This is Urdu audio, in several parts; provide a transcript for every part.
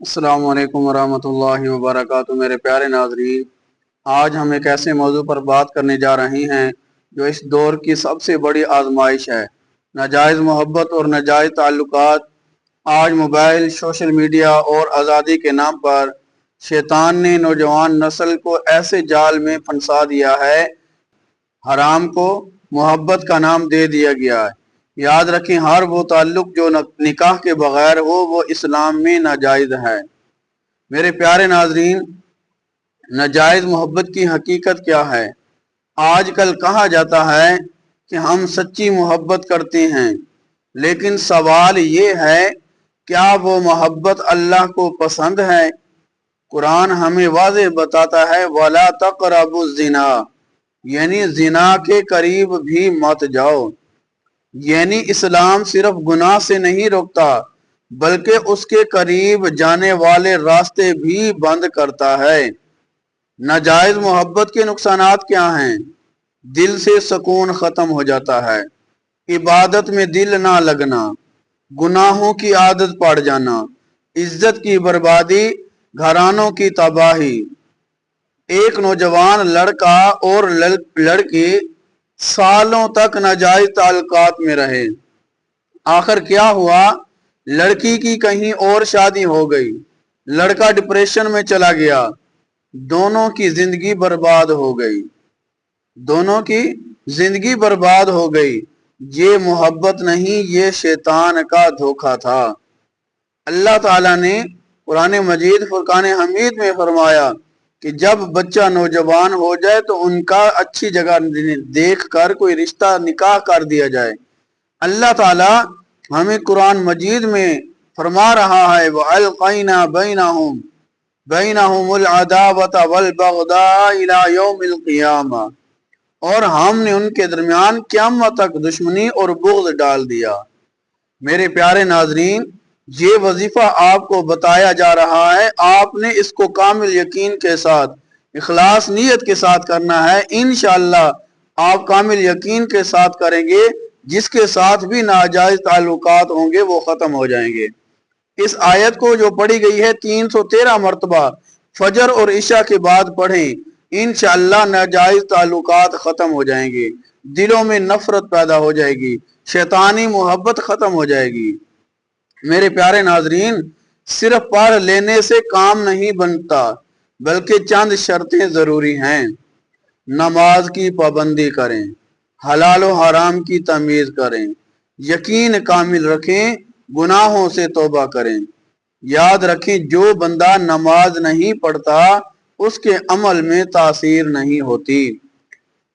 السلام علیکم ورحمۃ اللہ وبرکاتہ۔ میرے پیارے ناظرین، آج ہم ایک ایسے موضوع پر بات کرنے جا رہے ہیں جو اس دور کی سب سے بڑی آزمائش ہے، ناجائز محبت اور ناجائز تعلقات۔ آج موبائل، سوشل میڈیا اور آزادی کے نام پر شیطان نے نوجوان نسل کو ایسے جال میں پھنسا دیا ہے، حرام کو محبت کا نام دے دیا گیا ہے۔ یاد رکھیں، ہر وہ تعلق جو نکاح کے بغیر ہو وہ اسلام میں ناجائز ہے۔ میرے پیارے ناظرین، ناجائز محبت کی حقیقت کیا ہے؟ آج کل کہا جاتا ہے کہ ہم سچی محبت کرتے ہیں، لیکن سوال یہ ہے، کیا وہ محبت اللہ کو پسند ہے؟ قرآن ہمیں واضح بتاتا ہے وَلَا تَقْرَبُوا الزِّنَا، یعنی زنا کے قریب بھی مت جاؤ۔ یعنی اسلام صرف گناہ سے نہیں روکتا بلکہ اس کے قریب جانے والے راستے بھی بند کرتا ہے۔ ناجائز محبت کے نقصانات کیا ہیں؟ دل سے سکون ختم ہو جاتا ہے، عبادت میں دل نہ لگنا، گناہوں کی عادت پڑ جانا، عزت کی بربادی، گھرانوں کی تباہی۔ ایک نوجوان لڑکا اور لڑکی سالوں تک ناجائز تعلقات میں رہے، آخر کیا ہوا؟ لڑکی کی کہیں اور شادی ہو گئی، لڑکا ڈپریشن میں چلا گیا، دونوں کی زندگی برباد ہو گئی، دونوں کی زندگی برباد ہو گئی۔ یہ محبت نہیں، یہ شیطان کا دھوکہ تھا۔ اللہ تعالیٰ نے قرآن مجید فرقان حمید میں فرمایا کہ جب بچہ نوجوان ہو جائے تو ان کا اچھی جگہ دیکھ کر کوئی رشتہ نکاح کر دیا جائے۔ اللہ تعالیٰ ہمیں قرآن مجید میں فرما رہا ہے وَأَلْقَيْنَا بَيْنَهُمُ الْعَدَاوَةَ وَالْبَغْضَاءَ إِلَى يَوْمِ الْقِيَامَةِ، اور ہم نے ان کے درمیان قیامت تک دشمنی اور بغض ڈال دیا۔ میرے پیارے ناظرین، یہ وظیفہ آپ کو بتایا جا رہا ہے، آپ نے اس کو کامل یقین کے ساتھ، اخلاص نیت کے ساتھ کرنا ہے۔ انشاءاللہ آپ کامل یقین کے ساتھ کریں گے، جس کے ساتھ بھی ناجائز تعلقات ہوں گے وہ ختم ہو جائیں گے۔ اس آیت کو جو پڑھی گئی ہے 313 مرتبہ فجر اور عشاء کے بعد پڑھیں، انشاءاللہ ناجائز تعلقات ختم ہو جائیں گے، دلوں میں نفرت پیدا ہو جائے گی، شیطانی محبت ختم ہو جائے گی۔ میرے پیارے ناظرین، صرف پڑھ لینے سے کام نہیں بنتا بلکہ چند شرطیں ضروری ہیں۔ نماز کی پابندی کریں، حلال و حرام کی تمیز کریں، یقین کامل رکھیں، گناہوں سے توبہ کریں۔ یاد رکھیں، جو بندہ نماز نہیں پڑھتا اس کے عمل میں تاثیر نہیں ہوتی۔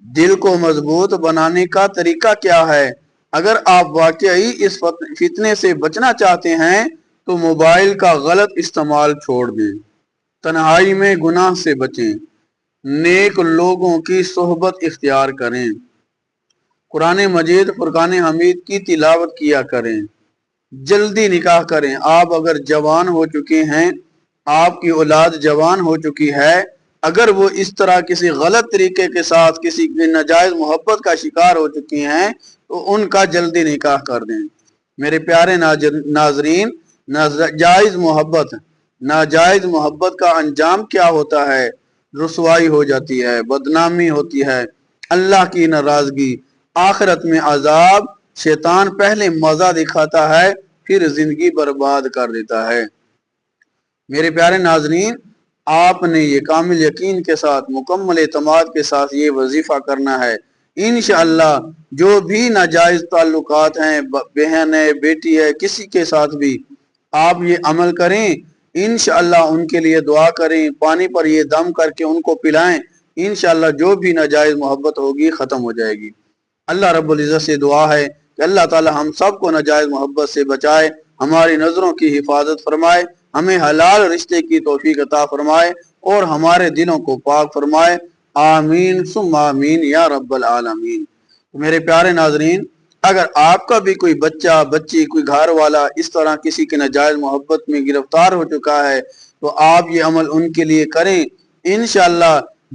دل کو مضبوط بنانے کا طریقہ کیا ہے؟ اگر آپ واقعی اس فتنے سے بچنا چاہتے ہیں تو موبائل کا غلط استعمال چھوڑ دیں، تنہائی میں گناہ سے بچیں، نیک لوگوں کی صحبت اختیار کریں، قرآن مجید فرقان حمید کی تلاوت کیا کریں، جلدی نکاح کریں۔ آپ اگر جوان ہو چکے ہیں، آپ کی اولاد جوان ہو چکی ہے، اگر وہ اس طرح کسی غلط طریقے کے ساتھ کسی ناجائز محبت کا شکار ہو چکی ہیں تو ان کا جلدی نکاح کر دیں۔ میرے پیارے ناظرین، ناجائز محبت کا انجام کیا ہوتا ہے؟ رسوائی ہو جاتی ہے، بدنامی ہوتی ہے، اللہ کی ناراضگی، آخرت میں عذاب۔ شیطان پہلے مزہ دکھاتا ہے پھر زندگی برباد کر دیتا ہے۔ میرے پیارے ناظرین، آپ نے یہ کامل یقین کے ساتھ، مکمل اعتماد کے ساتھ یہ وظیفہ کرنا ہے۔ انشاءاللہ جو بھی ناجائز تعلقات ہیں، بہن ہے، بیٹی ہے، کسی کے ساتھ بھی آپ یہ عمل کریں، انشاءاللہ ان کے لیے دعا کریں، پانی پر یہ دم کر کے ان کو پلائیں، انشاءاللہ جو بھی ناجائز محبت ہوگی ختم ہو جائے گی۔ اللہ رب العزت سے دعا ہے کہ اللہ تعالی ہم سب کو ناجائز محبت سے بچائے، ہماری نظروں کی حفاظت فرمائے، ہمیں حلال رشتے کی توفیق عطا فرمائے اور ہمارے دلوں کو پاک فرمائے۔ آمین ثم آمین یا رب العالمین۔ میرے پیارے ناظرین، اگر آپ کا بھی کوئی بچہ، بچی، کوئی گھر والا اس طرح کسی کے ناجائز محبت میں گرفتار ہو چکا ہے تو آپ یہ عمل ان کے لیے کریں۔ انشاءاللہ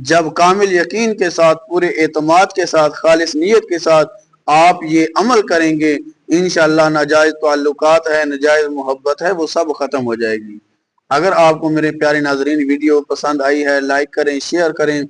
جب کامل یقین کے ساتھ، پورے اعتماد کے ساتھ، خالص نیت کے ساتھ آپ یہ عمل کریں گے، انشاءاللہ ناجائز تعلقات ہے، ناجائز محبت ہے، وہ سب ختم ہو جائے گی۔ اگر آپ کو میرے پیارے ناظرین ویڈیو پسند آئی ہے، لائک کریں، شیئر کریں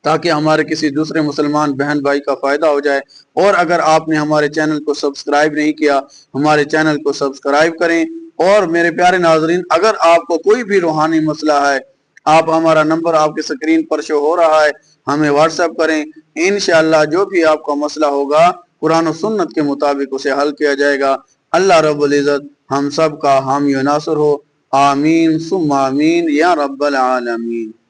تاکہ ہمارے کسی دوسرے مسلمان بہن بھائی کا فائدہ ہو جائے۔ اور اگر آپ نے ہمارے چینل کو سبسکرائب نہیں کیا، ہمارے چینل کو سبسکرائب کریں۔ اور میرے پیارے ناظرین، اگر آپ کو کوئی بھی روحانی مسئلہ ہے، آپ ہمارا نمبر آپ کے سکرین پر شو ہو رہا ہے، ہمیں واٹس ایپ کریں، انشاءاللہ جو بھی آپ کا مسئلہ ہوگا قرآن و سنت کے مطابق اسے حل کیا جائے گا۔ اللہ رب العزت ہم سب کا حامی و ناصر ہو، آمین ثم آمین یا رب العالمین۔